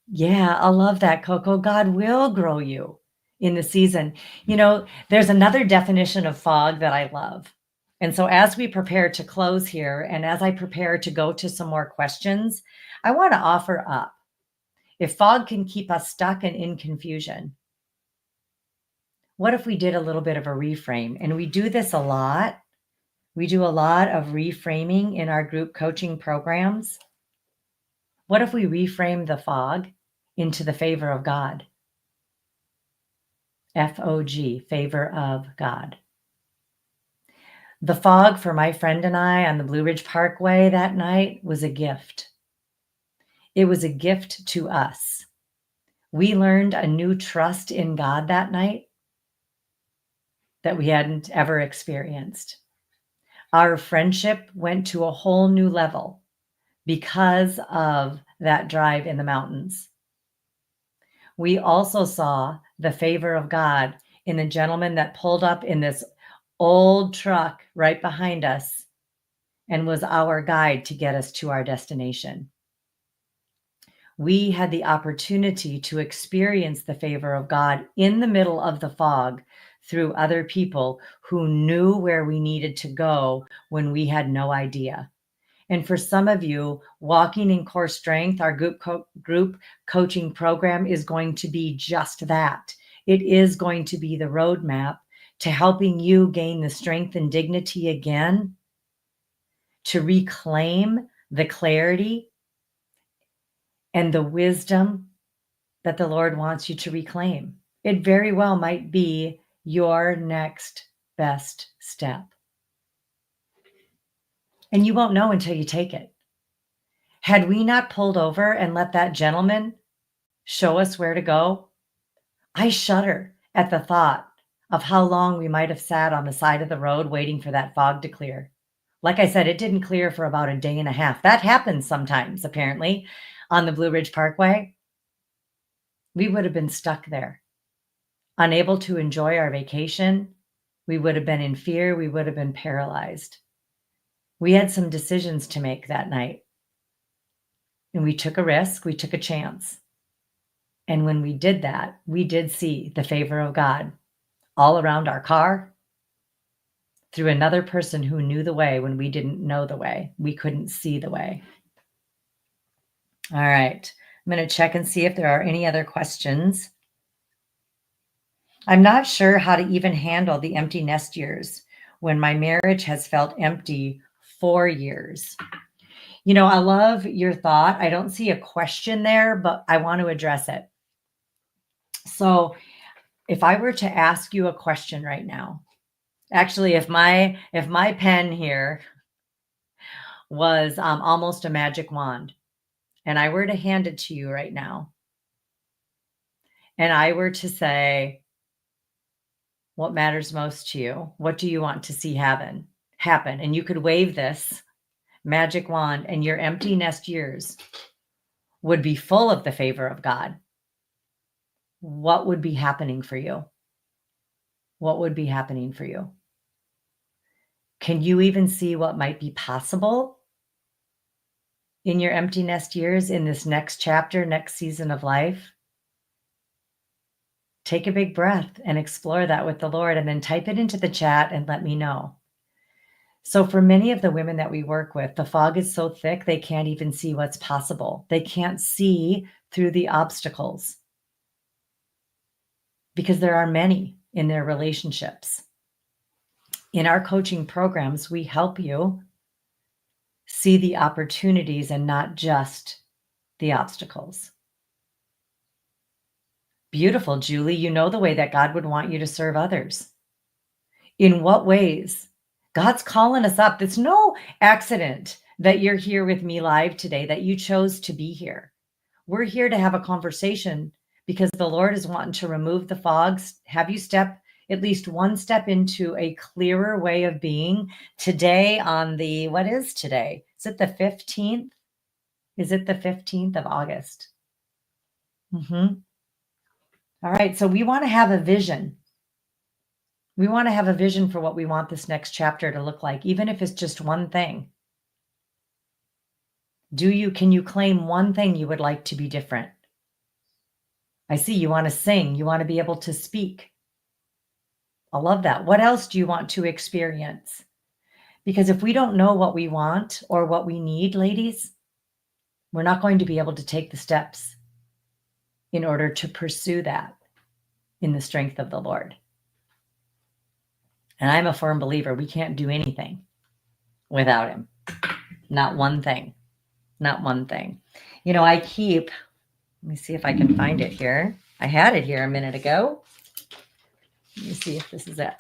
Yeah, I love that, Coco. God will grow you in the season. You know, there's another definition of fog that I love. And so as we prepare to close here, and as I prepare to go to some more questions, I want to offer up, if fog can keep us stuck and in confusion, what if we did a little bit of a reframe? And we do this a lot. We do a lot of reframing in our group coaching programs. What if we reframe the fog into the favor of God? FOG, favor of God. The fog for my friend and I on the Blue Ridge Parkway that night was a gift. It was a gift to us. We learned a new trust in God that night that we hadn't ever experienced. Our friendship went to a whole new level because of that drive in the mountains. We also saw the favor of God in the gentleman that pulled up in this old truck right behind us and was our guide to get us to our destination. We had the opportunity to experience the favor of God in the middle of the fog through other people who knew where we needed to go when we had no idea. And for some of you, walking in core strength, our group coaching program is going to be just that. It is going to be the roadmap to helping you gain the strength and dignity again, to reclaim the clarity and the wisdom that the Lord wants you to reclaim. It very well might be your next best step. And you won't know until you take it. Had we not pulled over and let that gentleman show us where to go, I shudder at the thought of how long we might have sat on the side of the road waiting for that fog to clear. Like I said, it didn't clear for about a day and a half. That happens sometimes, apparently, on the Blue Ridge Parkway. We would have been stuck there, unable to enjoy our vacation. We would have been in fear. We would have been paralyzed. We had some decisions to make that night. And we took a risk, we took a chance. And when we did that, we did see the favor of God all around our car, through another person who knew the way when we didn't know the way. We couldn't see the way. All right. I'm going to check and see if there are any other questions. I'm not sure how to even handle the empty nest years when my marriage has felt empty for years. You know, I love your thought. I don't see a question there, but I want to address it. So if I were to ask you a question right now, actually, if my pen here was almost a magic wand, and I were to hand it to you right now, and I were to say, what matters most to you? What do you want to see happen? And you could wave this magic wand, and your empty nest years would be full of the favor of God. What would be happening for you? What would be happening for you? Can you even see what might be possible in your empty nest years, in this next chapter, next season of life? Take a big breath and explore that with the Lord, and then type it into the chat and let me know. So for many of the women that we work with, the fog is so thick, they can't even see what's possible. They can't see through the obstacles because there are many in their relationships. In our coaching programs, we help you see the opportunities and not just the obstacles. Beautiful, Julie. You know the way that God would want you to serve others. In what ways? God's calling us up. It's no accident that you're here with me live today, that you chose to be here. We're here to have a conversation because the Lord is wanting to remove the fogs, have you step at least one step into a clearer way of being today on the, what is today? Is it the 15th? Is it the 15th of August? All right. So we want to have a vision. We want to have a vision for what we want this next chapter to look like, even if it's just one thing. Can you claim one thing you would like to be different? I see you want to sing. You want to be able to speak. I love that. What else do you want to experience? Because if we don't know what we want or what we need, ladies, we're not going to be able to take the steps in order to pursue that in the strength of the Lord. And I'm a firm believer we can't do anything without him. Not one thing. Not one thing. You know, let me see if I can find it here. I had it here a minute ago. Let me see if this is it.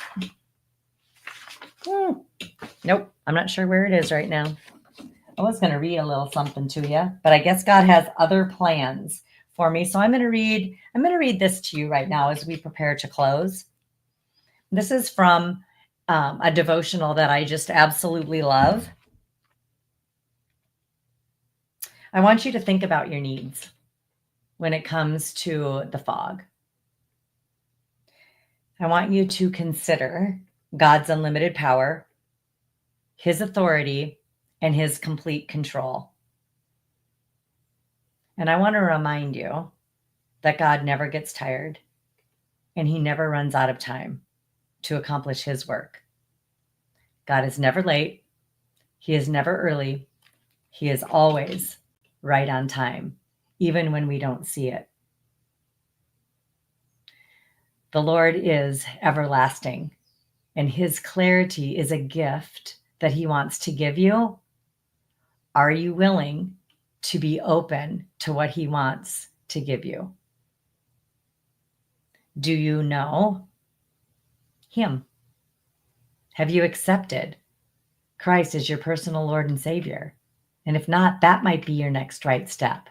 Nope, I'm not sure where it is right now. I was going to read a little something to you, but I guess God has other plans for me. So I'm going to read this to you right now as we prepare to close. This is from a devotional that I just absolutely love. I want you to think about your needs when it comes to the fog. I want you to consider God's unlimited power, his authority, and his complete control. And I want to remind you that God never gets tired and he never runs out of time to accomplish his work. God is never late. He is never early. He is always right on time, even when we don't see it. The Lord is everlasting, and his clarity is a gift that he wants to give you. Are you willing to be open to what he wants to give you? Do you know him? Have you accepted Christ as your personal Lord and Savior? And if not, that might be your next right step.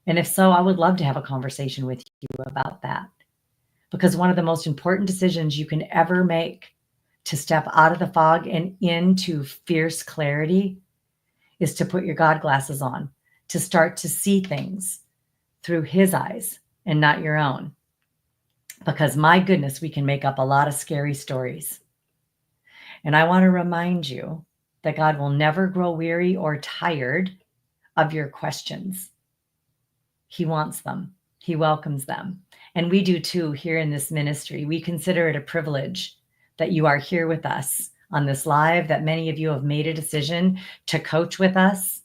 And if so, I would love to have a conversation with you about that. because one of the most important decisions you can ever make to step out of the fog and into fierce clarity is to put your God glasses on, to start to see things through his eyes and not your own. Because my goodness, we can make up a lot of scary stories. And I want to remind you that God will never grow weary or tired of your questions. He wants them. He welcomes them. And we do too here in this ministry. We consider it a privilege that you are here with us on this live, that many of you have made a decision to coach with us.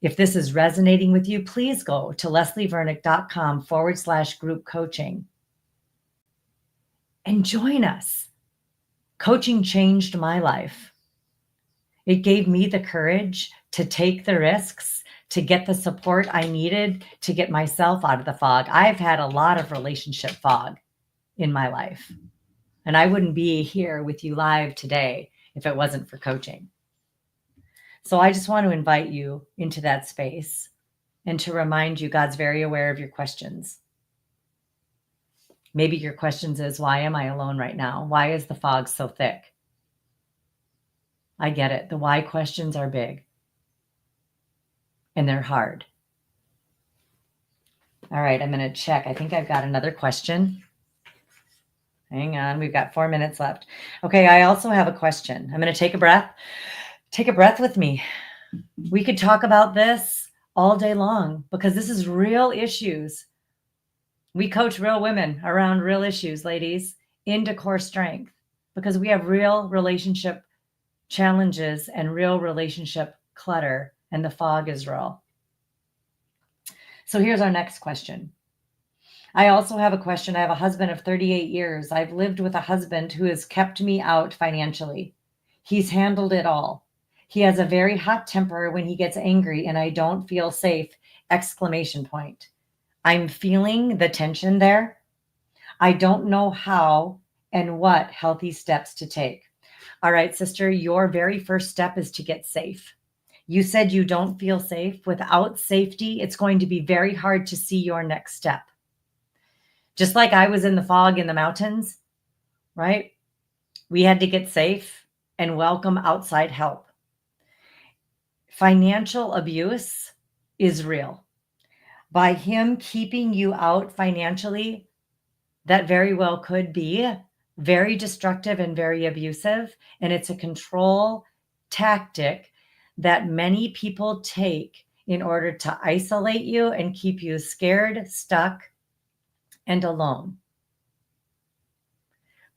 If this is resonating with you, please go to leslievernick.com/group coaching and join us. Coaching changed my life. It gave me the courage to take the risks, to get the support I needed to get myself out of the fog. I've had a lot of relationship fog in my life, and I wouldn't be here with you live today if it wasn't for coaching. So I just want to invite you into that space and to remind you God's very aware of your questions. Maybe your questions is, why am I alone right now? Why is the fog so thick? I get it. The why questions are big and they're hard. All right, I'm going to check. I think I've got another question. Hang on. We've got 4 minutes left. Okay, I also have a question. I'm going to take a breath. Take a breath with me. We could talk about this all day long because this is real issues. We coach real women around real issues, ladies, into core strength, because we have real relationship challenges and real relationship clutter, and the fog is real. So here's our next question. I also have a question. I have a husband of 38 years. I've lived with a husband who has kept me out financially. He's handled it all. He has a very hot temper when he gets angry, and I don't feel safe! Exclamation point. I'm feeling the tension there. I don't know how and what healthy steps to take. All right, sister, your very first step is to get safe. You said you don't feel safe. Without safety, it's going to be very hard to see your next step. Just like I was in the fog in the mountains, right? We had to get safe and welcome outside help. Financial abuse is real. By him keeping you out financially, that very well could be very destructive and very abusive. And it's a control tactic that many people take in order to isolate you and keep you scared, stuck, and alone.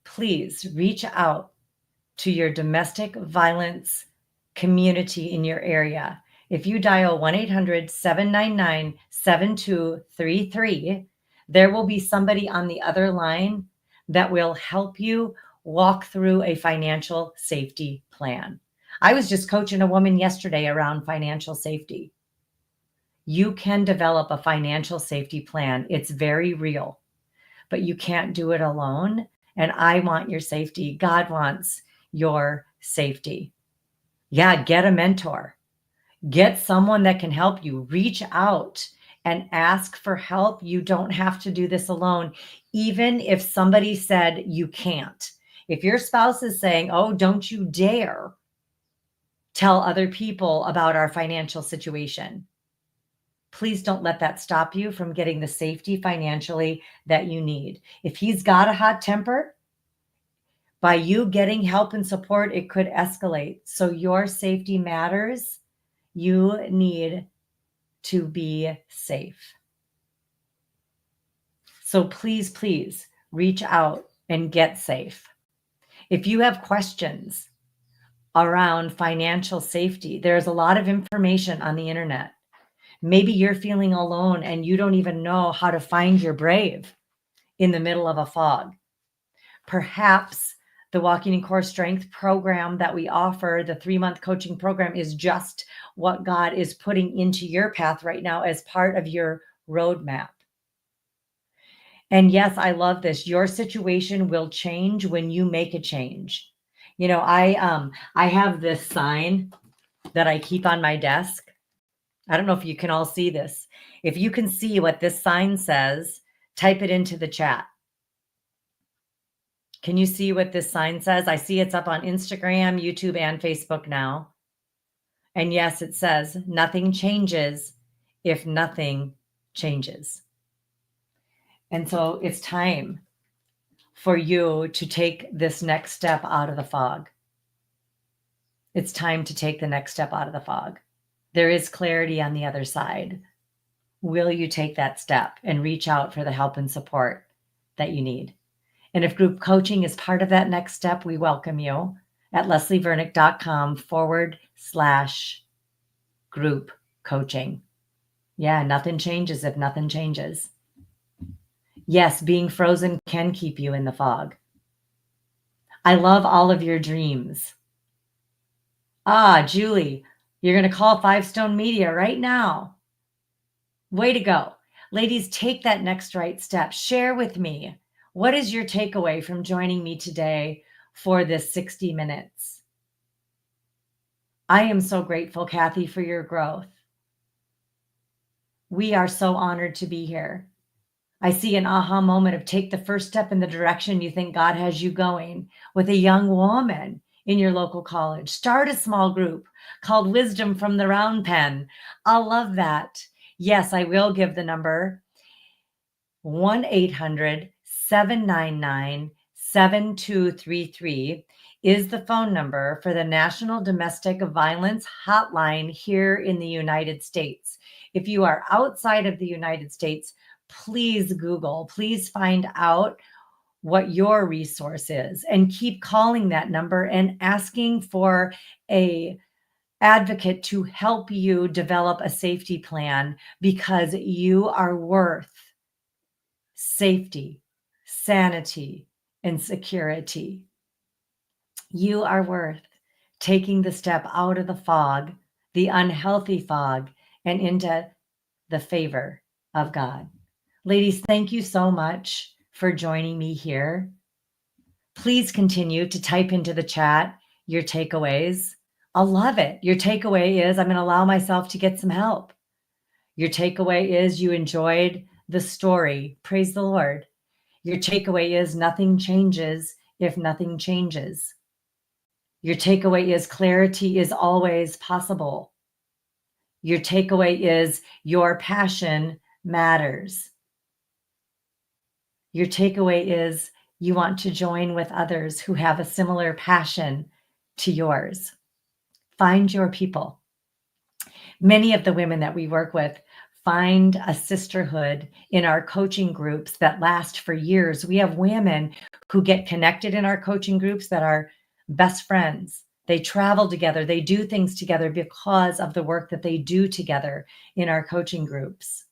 Please reach out to your domestic violence community in your area. If you dial 1-800-799-7233, there will be somebody on the other line that will help you walk through a financial safety plan. I was just coaching a woman yesterday around financial safety. You can develop a financial safety plan. It's very real, but you can't do it alone. And I want your safety. God wants your safety. Yeah, get a mentor. Get someone that can help you. Reach out and ask for help. You don't have to do this alone, even if somebody said you can't. If your spouse is saying, oh, don't you dare tell other people about our financial situation, please don't let that stop you from getting the safety financially that you need. If he's got a hot temper, by you getting help and support, it could escalate. So your safety matters. You need to be safe. So please, please reach out and get safe. If you have questions around financial safety, there's a lot of information on the internet. Maybe you're feeling alone and you don't even know how to find your brave in the middle of a fog. Perhaps the Walking in Core Strength program that we offer, the 3-month coaching program, is just what God is putting into your path right now as part of your roadmap. And yes, I love this. Your situation will change when you make a change. You know, I have this sign that I keep on my desk. I don't know if you can all see this. If you can see what this sign says, type it into the chat. Can you see what this sign says? I see it's up on Instagram, YouTube, and Facebook now. And yes, it says nothing changes if nothing changes. And so it's time for you to take this next step out of the fog. It's time to take the next step out of the fog. There is clarity on the other side. Will you take that step and reach out for the help and support that you need? And if group coaching is part of that next step, we welcome you at leslievernick.com/group coaching. Yeah, nothing changes if nothing changes. Yes, being frozen can keep you in the fog. I love all of your dreams. Julie, you're going to call Five Stone Media right now. Way to go. Ladies, take that next right step. Share with me. What is your takeaway from joining me today for this 60 minutes? I am so grateful, Kathy, for your growth. We are so honored to be here. I see an aha moment of take the first step in the direction you think God has you going with a young woman in your local college. Start a small group called Wisdom from the Round Pen. I love that. Yes, I will give the number 1-800-799-7233 is the phone number for the National Domestic Violence Hotline here in the United States. If you are outside of the United States, please Google, please find out what your resource is and keep calling that number and asking for a advocate to help you develop a safety plan, because you are worth safety, sanity, and security. You are worth taking the step out of the fog, the unhealthy fog, and into the favor of God. Ladies, thank you so much for joining me here. Please continue to type into the chat your takeaways. I'll love it. Your takeaway is I'm going to allow myself to get some help. Your takeaway is you enjoyed the story. Praise the Lord. Your takeaway is nothing changes if nothing changes. Your takeaway is clarity is always possible. Your takeaway is your passion matters. Your takeaway is you want to join with others who have a similar passion to yours. Find your people. Many of the women that we work with find a sisterhood in our coaching groups that last for years. We have women who get connected in our coaching groups that are best friends. They travel together. They do things together because of the work that they do together in our coaching groups.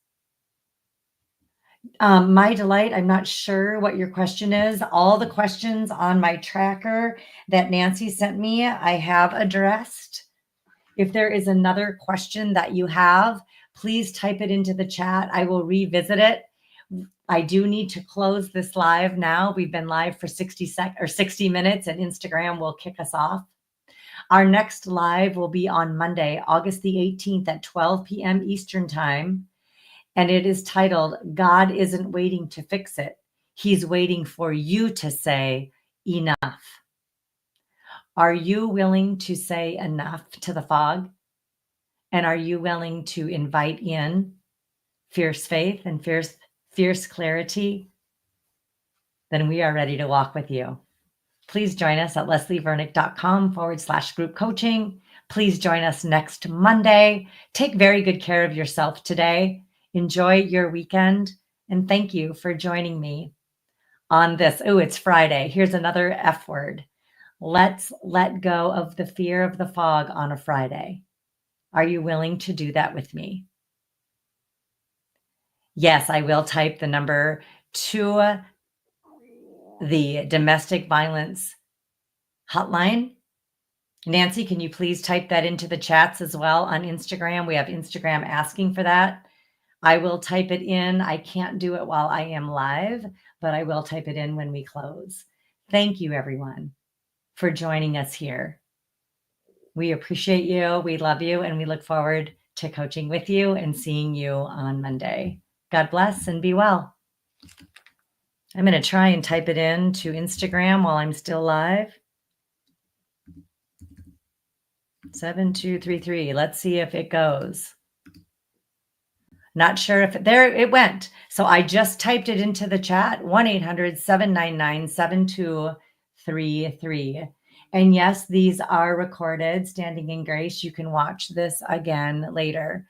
My Delight, I'm not sure what your question is. All the questions on my tracker that Nancy sent me, I have addressed. If there is another question that you have, please type it into the chat. I will revisit it. I do need to close this live now. We've been live for 60 minutes, and Instagram will kick us off. Our next live will be on Monday, August the 18th at 12 p.m. Eastern Time. And it is titled, God Isn't Waiting to Fix It. He's waiting for you to say enough. Are you willing to say enough to the fog? And are you willing to invite in fierce faith and fierce clarity? Then we are ready to walk with you. Please join us at leslievernick.com/group coaching. Please join us next Monday. Take very good care of yourself today. Enjoy your weekend. And thank you for joining me on this. Oh, it's Friday. Here's another F word. Let's let go of the fear of the fog on a Friday. Are you willing to do that with me? Yes, I will type the number to the domestic violence hotline. Nancy, can you please type that into the chats as well on Instagram? We have Instagram asking for that. I will type it in. I can't do it while I am live, but I will type it in when we close. Thank you, everyone, for joining us here. We appreciate you. We love you, and we look forward to coaching with you and seeing you on Monday. God bless and be well. I'm going to try and type it in to Instagram while I'm still live. 7233. Let's see if it goes. Not sure if there it went. So I just typed it into the chat 1-800-799-7233. And yes, these are recorded. Standing in Grace. You can watch this again later.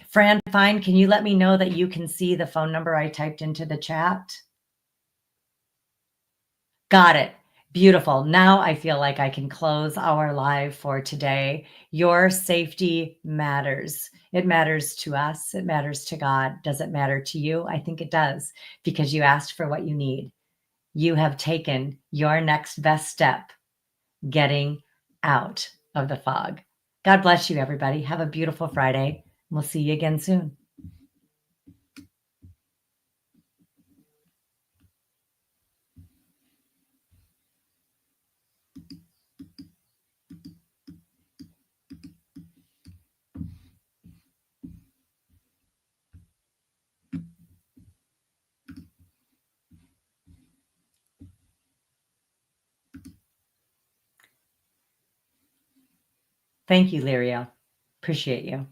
Fran Fine, can you let me know that you can see the phone number I typed into the chat? Got it. Beautiful. Now I feel like I can close our live for today. Your safety matters. It matters to us. It matters to God. Does it matter to you? I think it does, because you asked for what you need. You have taken your next best step, getting out of the fog. God bless you, everybody. Have a beautiful Friday. We'll see you again soon. Thank you, Lirio. Appreciate you.